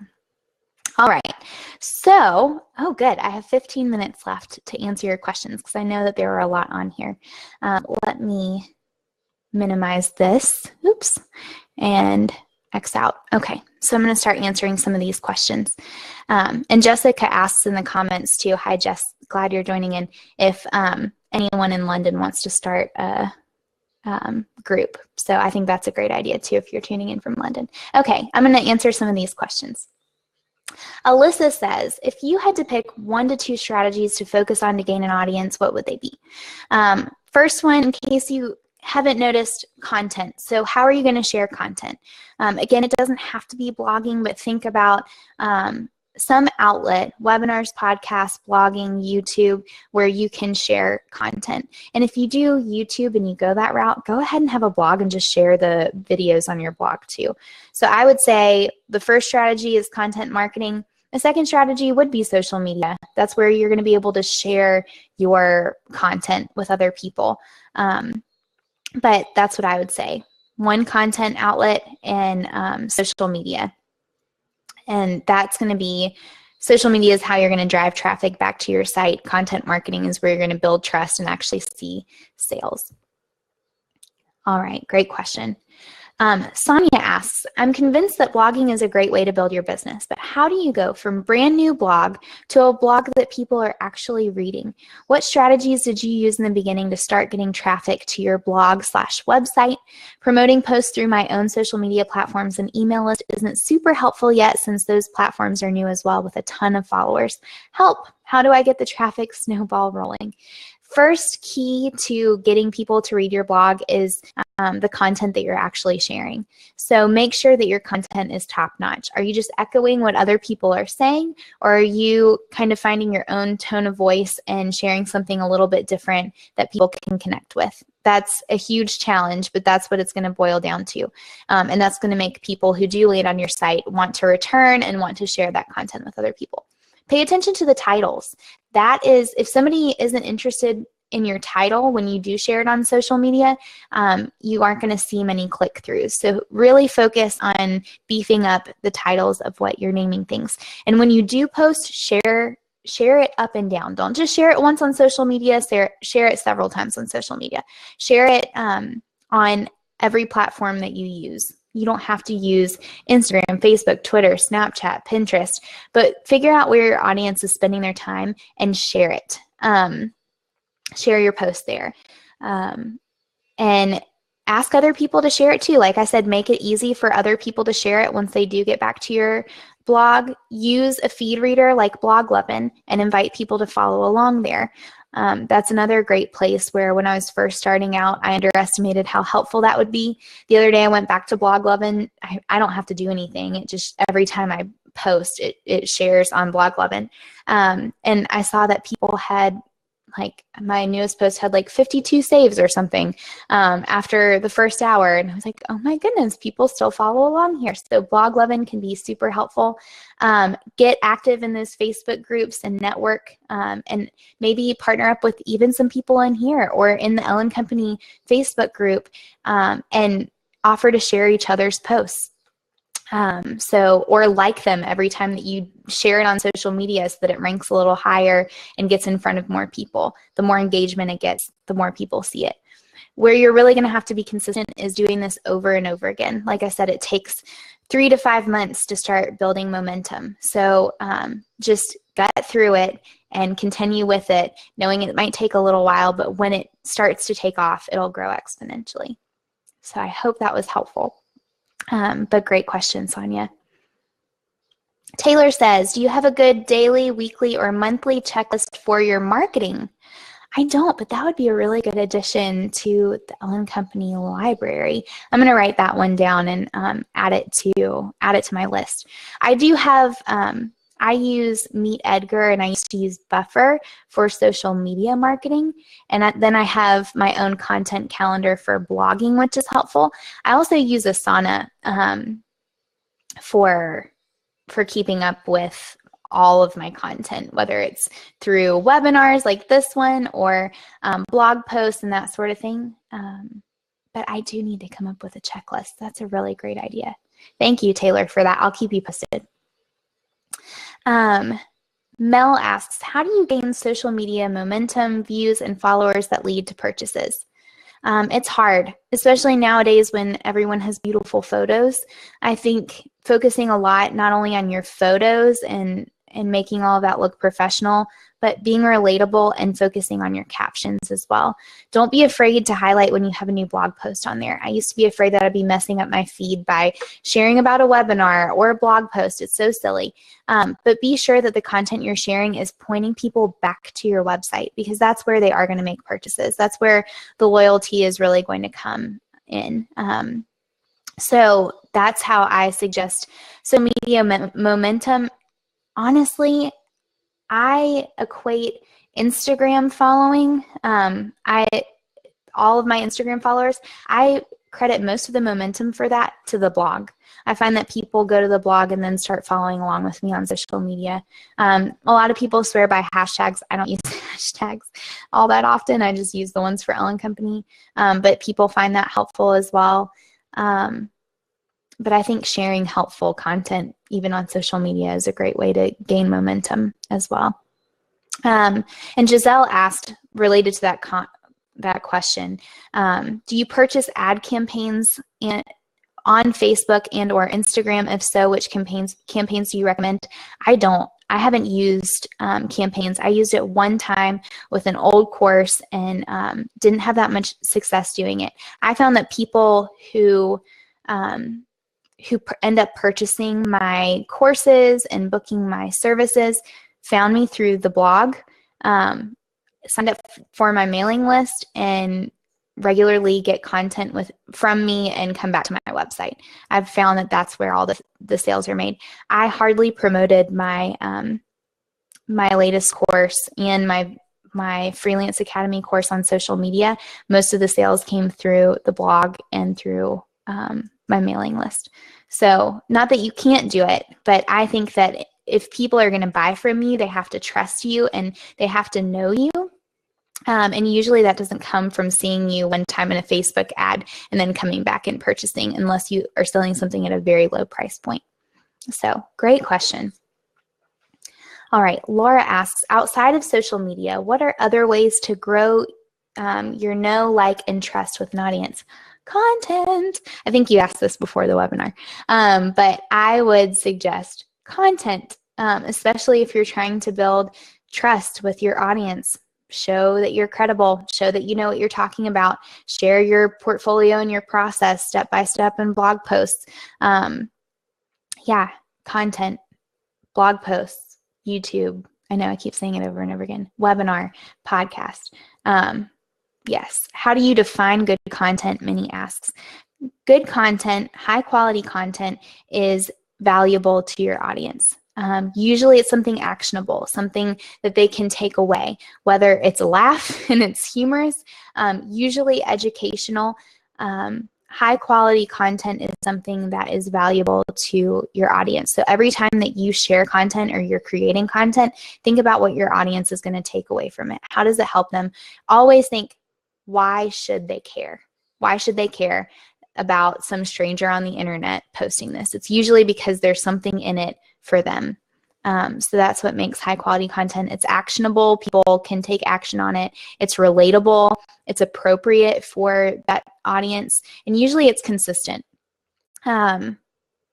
All right, so, oh good, I have 15 minutes left to answer your questions because I know that there are a lot on here. Let me minimize this, oops, and X out. Okay, so I'm going to start answering some of these questions. And Jessica asks in the comments too, hi Jess, glad you're joining in, if anyone in London wants to start a group. So I think that's a great idea too if you're tuning in from London. Okay, I'm going to answer some of these questions. Alyssa says, if you had to pick 1 to 2 strategies to focus on to gain an audience, what would they be? First one, in case you haven't noticed, content. So how are you going to share content? Again, it doesn't have to be blogging, but think about some outlet, webinars, podcasts, blogging, YouTube, where you can share content. And if you do YouTube and you go that route, go ahead and have a blog and just share the videos on your blog too. So I would say the first strategy is content marketing. The second strategy would be social media. That's where you're going to be able to share your content with other people. But that's what I would say. One content outlet and social media. And that's going to be, social media is how you're going to drive traffic back to your site. Content marketing is where you're going to build trust and actually see sales. All right, great question. Sonia asks, I'm convinced that blogging is a great way to build your business, but how do you go from brand new blog to a blog that people are actually reading? What strategies did you use in the beginning to start getting traffic to your blog/website? Promoting posts through my own social media platforms and email list isn't super helpful yet since those platforms are new as well with a ton of followers. Help! How do I get the traffic snowball rolling? First key to getting people to read your blog is the content that you're actually sharing. So make sure that your content is top-notch. Are you just echoing what other people are saying, or are you kind of finding your own tone of voice and sharing something a little bit different that people can connect with? That's a huge challenge, but that's what it's going to boil down to. And that's going to make people who do land on your site want to return and want to share that content with other people. Pay attention to the titles. That is, if somebody isn't interested in your title when you do share it on social media, you aren't going to see many click-throughs. So really focus on beefing up the titles of what you're naming things. And when you do post, share it up and down. Don't just share it once on social media, share it several times on social media. Share it on every platform that you use. You don't have to use Instagram, Facebook, Twitter, Snapchat, Pinterest, but figure out where your audience is spending their time and share it. Share your post there. And ask other people to share it too. Like I said, make it easy for other people to share it once they do get back to your blog. Use a feed reader like BlogLovin and invite people to follow along there. That's another great place where when I was first starting out, I underestimated how helpful that would be. The other day I went back to BlogLovin. I don't have to do anything. It just, every time I post, it shares on BlogLovin. And I saw that people had, like, my newest post had like 52 saves or something after the first hour. And I was like, oh my goodness, people still follow along here. So BlogLovin can be super helpful. Get active in those Facebook groups and network, and maybe partner up with even some people in here or in the Ellen Company Facebook group, and offer to share each other's posts. Or like them every time that you share it on social media so that it ranks a little higher and gets in front of more people. The more engagement it gets, the more people see it. Where you're really going to have to be consistent is doing this over and over again. Like I said, it takes 3 to 5 months to start building momentum. So just gut through it and continue with it, knowing it might take a little while, but when it starts to take off, it'll grow exponentially. So I hope that was helpful. But great question, Sonia. Taylor says, do you have a good daily, weekly, or monthly checklist for your marketing? I don't, but that would be a really good addition to the Ellen Company library. I'm going to write that one down and add it to my list. I do have, I use Meet Edgar, and I used to use Buffer for social media marketing. And then I have my own content calendar for blogging, which is helpful. I also use Asana for keeping up with all of my content, whether it's through webinars like this one or blog posts and that sort of thing. But I do need to come up with a checklist. That's a really great idea. Thank you, Taylor, for that. I'll keep you posted. Mel asks, how do you gain social media momentum, views, and followers that lead to purchases? It's hard, especially nowadays when everyone has beautiful photos. I think focusing a lot not only on your photos and making all of that look professional, but being relatable and focusing on your captions as well. Don't be afraid to highlight when you have a new blog post on there. I used to be afraid that I'd be messing up my feed by sharing about a webinar or a blog post. It's so silly. But be sure that the content you're sharing is pointing people back to your website, because that's where they are going to make purchases. That's where the loyalty is really going to come in. So that's how I suggest. So media momentum, honestly, I equate Instagram following. All of my Instagram followers, I credit most of the momentum for that to the blog. I find that people go to the blog and then start following along with me on social media. A lot of people swear by hashtags. I don't use hashtags all that often. I just use the ones for Ellen Company. But people find that helpful as well. But I think sharing helpful content, even on social media, is a great way to gain momentum as well. And Giselle asked, related to that question, do you purchase ad campaigns on Facebook and or Instagram? If so, which campaigns do you recommend? I don't. I haven't used campaigns. I used it one time with an old course and didn't have that much success doing it. I found that people who end up purchasing my courses and booking my services found me through the blog, signed up for my mailing list, and regularly get content from me and come back to my website. I've found that that's where all the sales are made. I hardly promoted my my latest course and my Freelance Academy course on social media. Most of the sales came through the blog and through my mailing list. So not that you can't do it, but I think that if people are going to buy from you, they have to trust you and they have to know you. And usually that doesn't come from seeing you one time in a Facebook ad and then coming back and purchasing, unless you are selling something at a very low price point. So great question. All right, Laura asks, outside of social media, what are other ways to grow your know, like, and trust with an audience? Content. I think you asked this before the webinar, but I would suggest content, especially if you're trying to build trust with your audience. Show that you're credible, show that you know what you're talking about, share your portfolio and your process step by step in blog posts. Yeah, content, blog posts, YouTube. I know I keep saying it over and over again. Webinar, podcast. Yes. How do you define good content? Minnie asks. Good content, high quality content, is valuable to your audience. Usually it's something actionable, something that they can take away, whether it's a laugh and it's humorous, usually educational. High quality content is something that is valuable to your audience. So every time that you share content or you're creating content, think about what your audience is going to take away from it. How does it help them? Always think, why should they care? Why should they care about some stranger on the internet posting this? It's usually because there's something in it for them. So that's what makes high quality content. It's actionable. People can take action on it. It's relatable. It's appropriate for that audience. And usually it's consistent.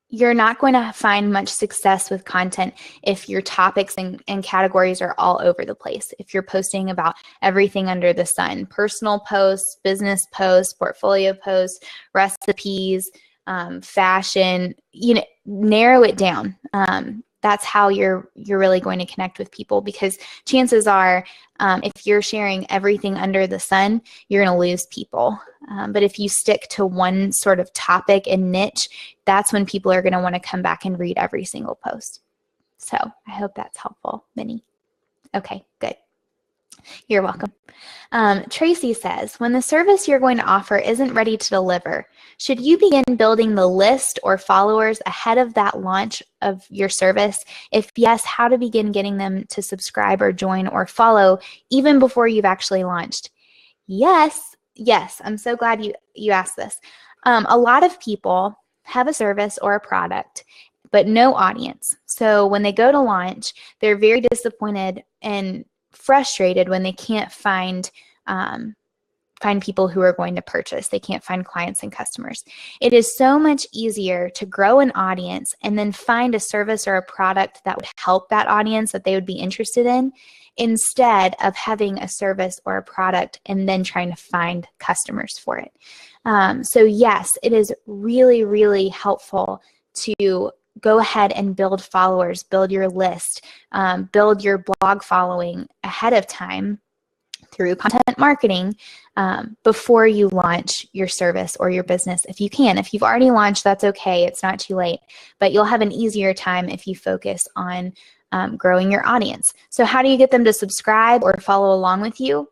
You're not going to find much success with content if your topics and categories are all over the place. If you're posting about everything under the sun, personal posts, business posts, portfolio posts, recipes, fashion, narrow it down. That's how you're really going to connect with people, because chances are if you're sharing everything under the sun, you're going to lose people. But if you stick to one sort of topic and niche, that's when people are going to want to come back and read every single post. So I hope that's helpful, Minnie. Okay, good. You're welcome. Tracy says, when the service you're going to offer isn't ready to deliver, should you begin building the list or followers ahead of that launch of your service? If yes, how to begin getting them to subscribe or join or follow even before you've actually launched? Yes. I'm so glad you asked this. A lot of people have a service or a product, but no audience. So when they go to launch, they're very disappointed and frustrated when they can't find find people who are going to purchase. They can't find clients and customers. It is so much easier to grow an audience and then find a service or a product that would help that audience that they would be interested in, instead of having a service or a product and then trying to find customers for it. So yes, it is really, really helpful to go ahead and build followers, build your list, build your blog following ahead of time through content marketing before you launch your service or your business if you can. If you've already launched, that's okay. It's not too late. But you'll have an easier time if you focus on growing your audience. So how do you get them to subscribe or follow along with you?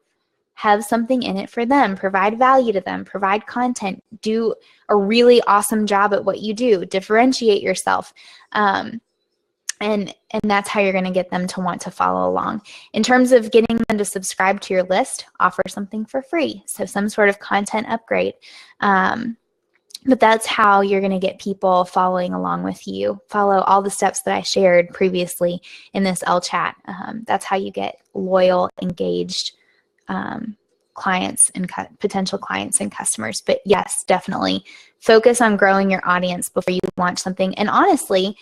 Have something in it for them. Provide value to them. Provide content. Do a really awesome job at what you do. Differentiate yourself. And that's how you're going to get them to want to follow along. In terms of getting them to subscribe to your list, offer something for free. So some sort of content upgrade. But that's how you're going to get people following along with you. Follow all the steps that I shared previously in this Ellechat. That's how you get loyal, engaged clients and potential clients and customers. But yes, definitely focus on growing your audience before you launch something. And honestly,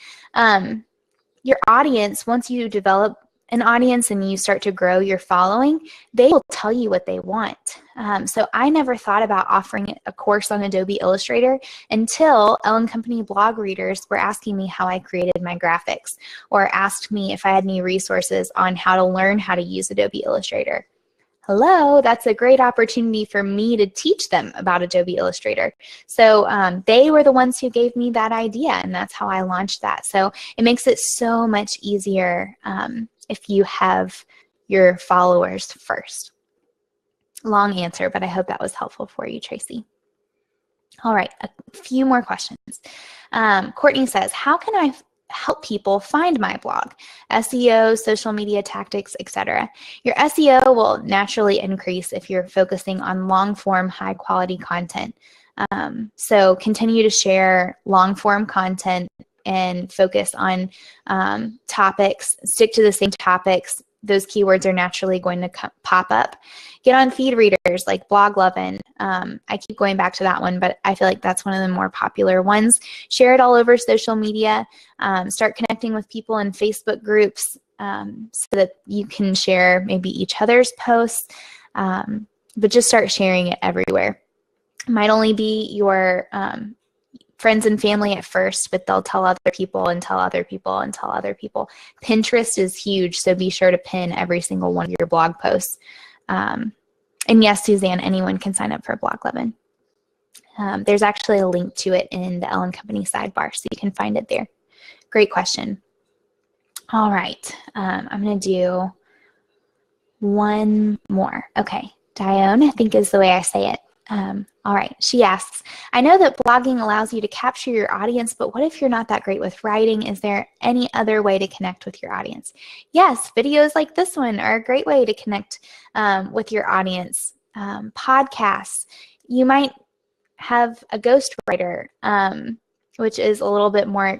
your audience, once you develop an audience and you start to grow your following, they will tell you what they want. So I never thought about offering a course on Adobe Illustrator until Ellen Company blog readers were asking me how I created my graphics, or asked me if I had any resources on how to learn how to use Adobe Illustrator. Hello, that's a great opportunity for me to teach them about Adobe Illustrator. So they were the ones who gave me that idea, and that's how I launched that. So it makes it so much easier if you have your followers first. Long answer, but I hope that was helpful for you, Tracy. All right, a few more questions. Courtney says, how can I help people find my blog? SEO, social media tactics, etc. Your SEO will naturally increase if you're focusing on long-form, high-quality content. So continue to share long-form content and focus on topics. Stick to the same topics. Those keywords are naturally going to pop up. Get on feed readers like Bloglovin. I keep going back to that one, but I feel like that's one of the more popular ones. Share it all over social media. Start connecting with people in Facebook groups so that you can share maybe each other's posts, but just start sharing it everywhere. It might only be your friends and family at first, but they'll tell other people and tell other people and tell other people. Pinterest is huge, so be sure to pin every single one of your blog posts. And yes, Suzanne, anyone can sign up for Bloglovin. There's actually a link to it in the Ellen Company sidebar, so you can find it there. Great question. All right, I'm going to do one more. Okay, Dione, I think is the way I say it. All right, she asks, I know that blogging allows you to capture your audience, but what if you're not that great with writing? Is there any other way to connect with your audience? Yes, videos like this one are a great way to connect with your audience. Podcasts, you might have a ghostwriter, which is a little bit more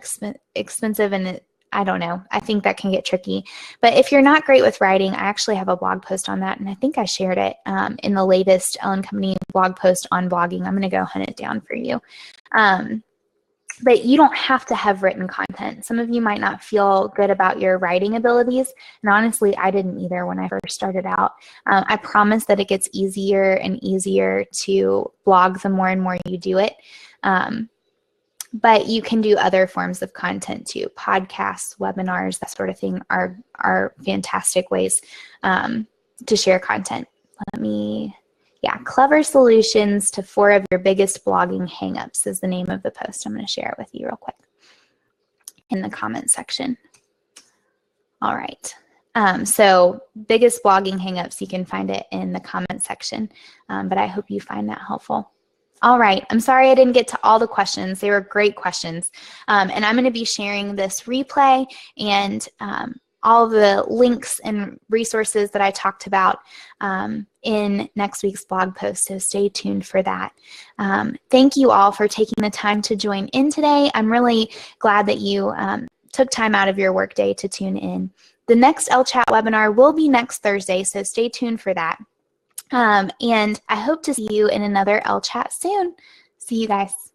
expensive, and I don't know. I think that can get tricky. But if you're not great with writing, I actually have a blog post on that, and I think I shared it in the latest Ellen Company blog post on blogging. I'm going to go hunt it down for you. But you don't have to have written content. Some of you might not feel good about your writing abilities, and honestly, I didn't either when I first started out. I promise that it gets easier and easier to blog the more and more you do it. But you can do other forms of content too. Podcasts, webinars, that sort of thing are fantastic ways to share content. Clever solutions to 4 of your biggest blogging hangups is the name of the post. I'm going to share it with you real quick in the comment section. All right. So biggest blogging hangups, you can find it in the comment section, but I hope you find that helpful. All right, I'm sorry I didn't get to all the questions. They were great questions. And I'm going to be sharing this replay and all the links and resources that I talked about in next week's blog post, so stay tuned for that. Thank you all for taking the time to join in today. I'm really glad that you took time out of your workday to tune in. The next Ellechat webinar will be next Thursday, so stay tuned for that. And I hope to see you in another Ellechat soon. See you guys.